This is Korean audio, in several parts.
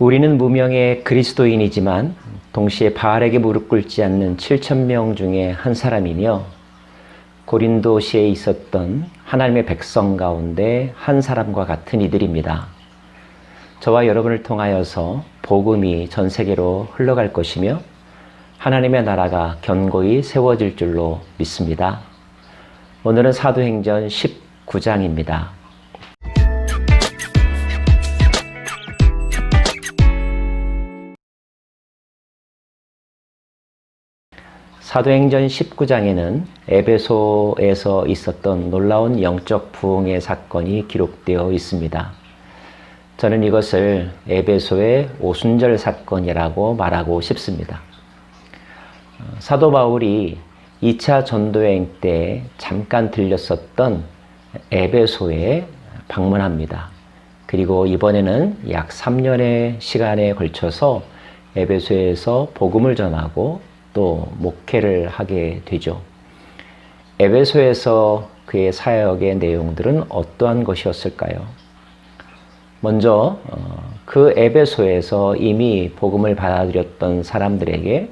우리는 무명의 그리스도인이지만 동시에 바알에게 무릎 꿇지 않는 7,000명 중에 한 사람이며 고린도시에 있었던 하나님의 백성 가운데 한 사람과 같은 이들입니다. 저와 여러분을 통하여서 복음이 전 세계로 흘러갈 것이며 하나님의 나라가 견고히 세워질 줄로 믿습니다. 오늘은 사도행전 19장입니다. 사도행전 19장에는 에베소에서 있었던 놀라운 영적 부흥의 사건이 기록되어 있습니다. 저는 이것을 에베소의 오순절 사건이라고 말하고 싶습니다. 사도 바울이 2차 전도여행 때 잠깐 들렸었던 에베소에 방문합니다. 그리고 이번에는 약 3년의 시간에 걸쳐서 에베소에서 복음을 전하고 또 목회를 하게 되죠. 에베소에서 그의 사역의 내용들은 어떠한 것이었을까요? 먼저 그 에베소에서 이미 복음을 받아들였던 사람들에게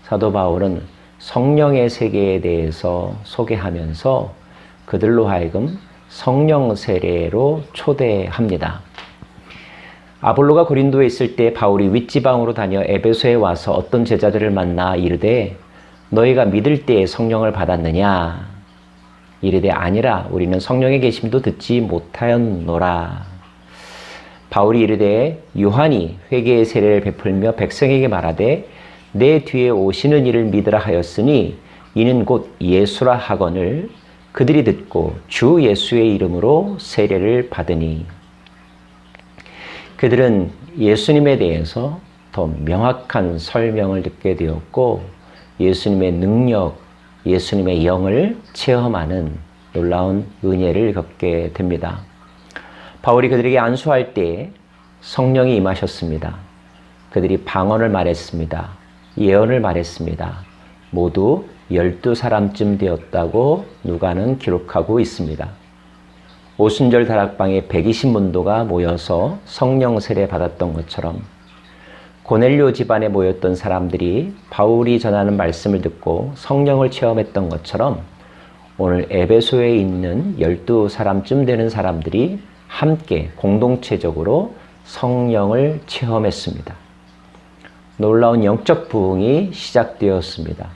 사도 바울은 성령의 세계에 대해서 소개하면서 그들로 하여금 성령 세례로 초대합니다. 아볼로가 고린도에 있을 때 바울이 윗지방으로 다녀 에베소에 와서 어떤 제자들을 만나 이르되 너희가 믿을 때에 성령을 받았느냐? 이르되 아니라 우리는 성령의 계심도 듣지 못하였노라. 바울이 이르되 요한이 회개의 세례를 베풀며 백성에게 말하되 내 뒤에 오시는 이를 믿으라 하였으니 이는 곧 예수라 하거늘 그들이 듣고 주 예수의 이름으로 세례를 받으니. 그들은 예수님에 대해서 더 명확한 설명을 듣게 되었고 예수님의 능력, 예수님의 영을 체험하는 놀라운 은혜를 겪게 됩니다. 바울이 그들에게 안수할 때 성령이 임하셨습니다. 그들이 방언을 말했습니다. 예언을 말했습니다. 모두 12사람쯤 되었다고 누가는 기록하고 있습니다. 오순절 다락방에 120문도가 모여서 성령 세례 받았던 것처럼 고넬료 집안에 모였던 사람들이 바울이 전하는 말씀을 듣고 성령을 체험했던 것처럼 오늘 에베소에 있는 12사람쯤 되는 사람들이 함께 공동체적으로 성령을 체험했습니다. 놀라운 영적 부흥이 시작되었습니다.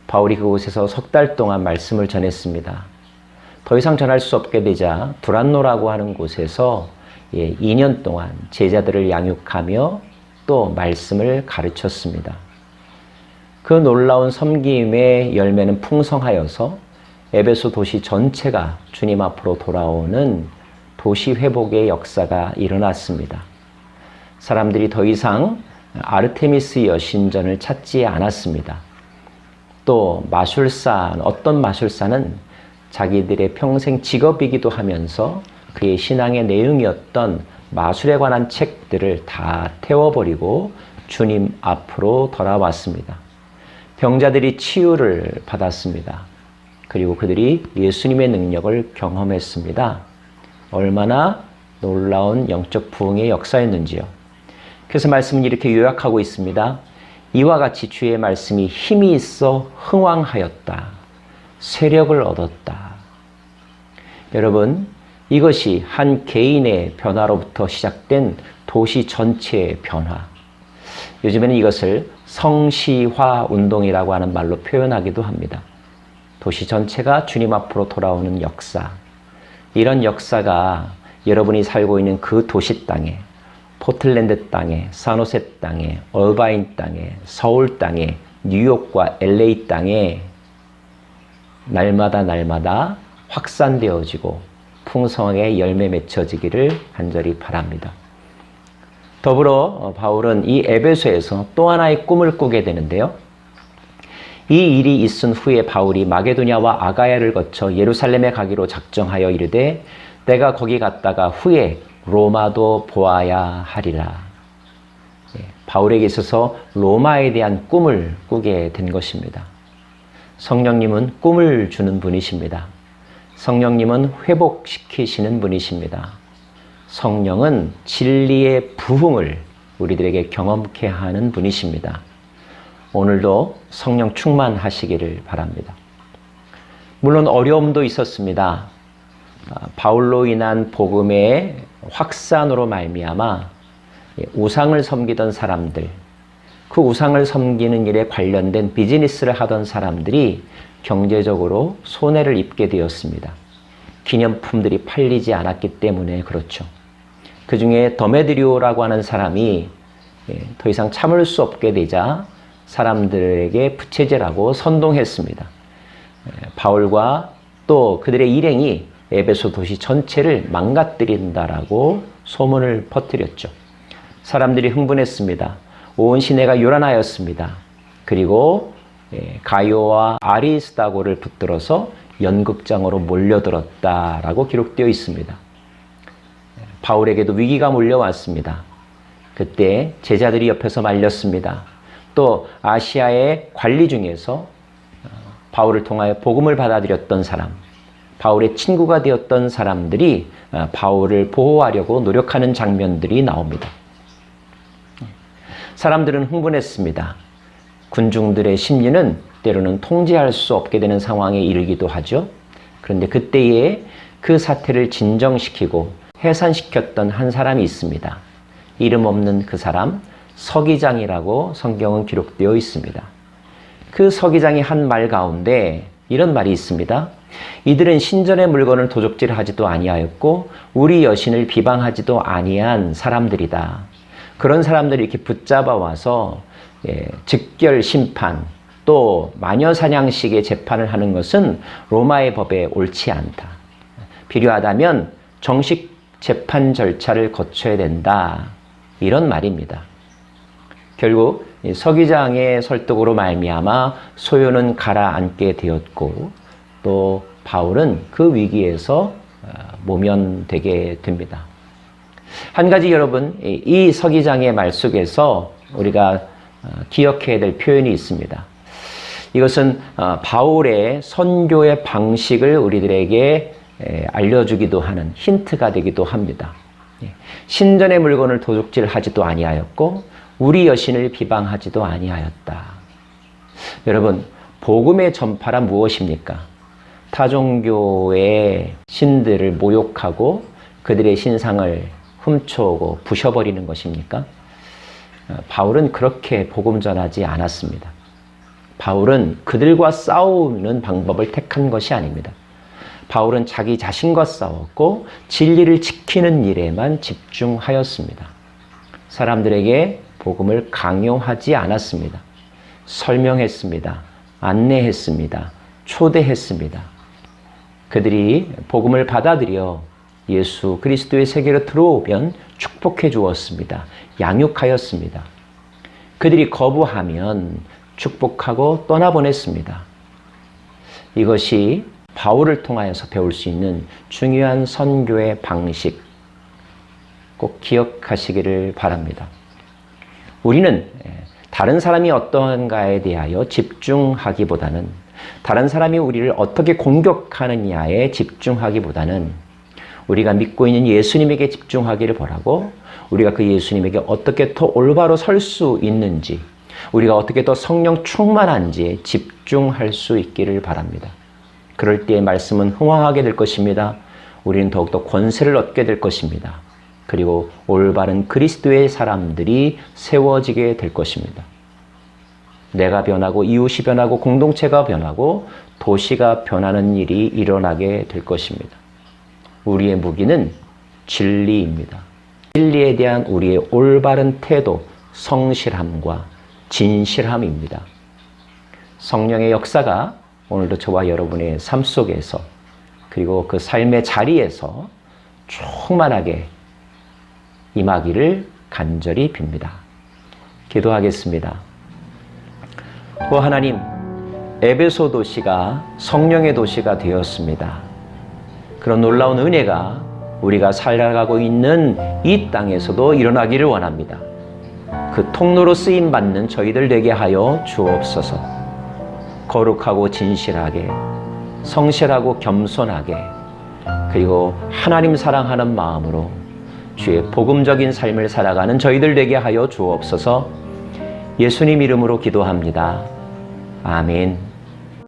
바울이 그곳에서 석 달 동안 말씀을 전했습니다. 더 이상 전할 수 없게 되자 두란노라고 하는 곳에서 2년 동안 제자들을 양육하며 또 말씀을 가르쳤습니다. 그 놀라운 섬김의 열매는 풍성하여서 에베소 도시 전체가 주님 앞으로 돌아오는 도시 회복의 역사가 일어났습니다. 사람들이 더 이상 아르테미스 여신전을 찾지 않았습니다. 또 어떤 마술사는 자기들의 평생 직업이기도 하면서 그의 신앙의 내용이었던 마술에 관한 책들을 다 태워버리고 주님 앞으로 돌아왔습니다. 병자들이 치유를 받았습니다. 그리고 그들이 예수님의 능력을 경험했습니다. 얼마나 놀라운 영적 부흥의 역사였는지요. 그래서 말씀은 이렇게 요약하고 있습니다. 이와 같이 주의 말씀이 힘이 있어 흥왕하였다. 세력을 얻었다. 여러분, 이것이 한 개인의 변화로부터 시작된 도시 전체의 변화. 요즘에는 이것을 성시화 운동이라고 하는 말로 표현하기도 합니다. 도시 전체가 주님 앞으로 돌아오는 역사. 이런 역사가 여러분이 살고 있는 그 도시 땅에, 포틀랜드 땅에, 산호세 땅에, 얼바인 땅에, 서울 땅에, 뉴욕과 LA 땅에 날마다 확산되어지고 풍성하게 열매 맺혀지기를 간절히 바랍니다. 더불어 바울은 이 에베소에서 또 하나의 꿈을 꾸게 되는데요. 이 일이 있은 후에 바울이 마게도냐와 아가야를 거쳐 예루살렘에 가기로 작정하여 이르되 내가 거기 갔다가 후에 로마도 보아야 하리라. 바울에게 있어서 로마에 대한 꿈을 꾸게 된 것입니다. 성령님은 꿈을 주는 분이십니다. 성령님은 회복시키시는 분이십니다. 성령은 진리의 부흥을 우리들에게 경험케 하는 분이십니다. 오늘도 성령 충만하시기를 바랍니다. 물론 어려움도 있었습니다. 바울로 인한 복음의 확산으로 말미암아 우상을 섬기던 사람들, 그 우상을 섬기는 일에 관련된 비즈니스를 하던 사람들이 경제적으로 손해를 입게 되었습니다. 기념품들이 팔리지 않았기 때문에 그렇죠. 그 중에 더메드리오라고 하는 사람이 더 이상 참을 수 없게 되자 사람들에게 부채질하고 선동했습니다. 바울과 또 그들의 일행이 에베소 도시 전체를 망가뜨린다라고 소문을 퍼뜨렸죠. 사람들이 흥분했습니다. 온 시내가 요란하였습니다. 그리고 가요와 아리스다고를 붙들어서 연극장으로 몰려들었다라고 기록되어 있습니다. 바울에게도 위기가 몰려왔습니다. 그때 제자들이 옆에서 말렸습니다. 또 아시아의 관리 중에서 바울을 통하여 복음을 받아들였던 사람, 바울의 친구가 되었던 사람들이 바울을 보호하려고 노력하는 장면들이 나옵니다. 사람들은 흥분했습니다. 군중들의 심리는 때로는 통제할 수 없게 되는 상황에 이르기도 하죠. 그런데 그때에 그 사태를 진정시키고 해산시켰던 한 사람이 있습니다. 이름 없는 그 사람, 서기장이라고 성경은 기록되어 있습니다. 그 서기장이 한 말 가운데 이런 말이 있습니다. 이들은 신전의 물건을 도적질하지도 아니하였고 우리 여신을 비방하지도 아니한 사람들이다. 그런 사람들이 이렇게 붙잡아 와서 즉결 심판 또 마녀사냥식의 재판을 하는 것은 로마의 법에 옳지 않다. 필요하다면 정식 재판 절차를 거쳐야 된다. 이런 말입니다. 결국 서기장의 설득으로 말미암아 소요는 가라앉게 되었고 또 바울은 그 위기에서 모면되게 됩니다. 한 가지 여러분, 이 서기장의 말 속에서 우리가 기억해야 될 표현이 있습니다. 이것은 바울의 선교의 방식을 우리들에게 알려주기도 하는 힌트가 되기도 합니다. 신전의 물건을 도둑질하지도 아니하였고 우리 여신을 비방하지도 아니하였다. 여러분, 복음의 전파란 무엇입니까? 타종교의 신들을 모욕하고 그들의 신상을 훔쳐오고 부셔버리는 것입니까? 바울은 그렇게 복음 전하지 않았습니다. 바울은 그들과 싸우는 방법을 택한 것이 아닙니다. 바울은 자기 자신과 싸웠고 진리를 지키는 일에만 집중하였습니다. 사람들에게 복음을 강요하지 않았습니다. 설명했습니다. 안내했습니다. 초대했습니다. 그들이 복음을 받아들여 예수 그리스도의 세계로 들어오면 축복해 주었습니다. 양육하였습니다. 그들이 거부하면 축복하고 떠나보냈습니다. 이것이 바울을 통하여서 배울 수 있는 중요한 선교의 방식, 꼭 기억하시기를 바랍니다. 우리는 다른 사람이 어떠한가에 대하여 집중하기보다는 다른 사람이 우리를 어떻게 공격하느냐에 집중하기보다는 우리가 믿고 있는 예수님에게 집중하기를 바라고 우리가 그 예수님에게 어떻게 더 올바로 설 수 있는지 우리가 어떻게 더 성령 충만한지에 집중할 수 있기를 바랍니다. 그럴 때의 말씀은 흥황하게 될 것입니다. 우리는 더욱더 권세를 얻게 될 것입니다. 그리고 올바른 그리스도의 사람들이 세워지게 될 것입니다. 내가 변하고 이웃이 변하고 공동체가 변하고 도시가 변하는 일이 일어나게 될 것입니다. 우리의 무기는 진리입니다. 진리에 대한 우리의 올바른 태도, 성실함과 진실함입니다. 성령의 역사가 오늘도 저와 여러분의 삶 속에서 그리고 그 삶의 자리에서 충만하게 임하기를 간절히 빕니다. 기도하겠습니다. 오 하나님, 에베소 도시가 성령의 도시가 되었습니다. 그런 놀라운 은혜가 우리가 살아가고 있는 이 땅에서도 일어나기를 원합니다. 그 통로로 쓰임받는 저희들 되게 하여 주옵소서. 거룩하고 진실하게, 성실하고 겸손하게, 그리고 하나님 사랑하는 마음으로 주의 복음적인 삶을 살아가는 저희들 되게 하여 주옵소서. 예수님 이름으로 기도합니다. 아멘.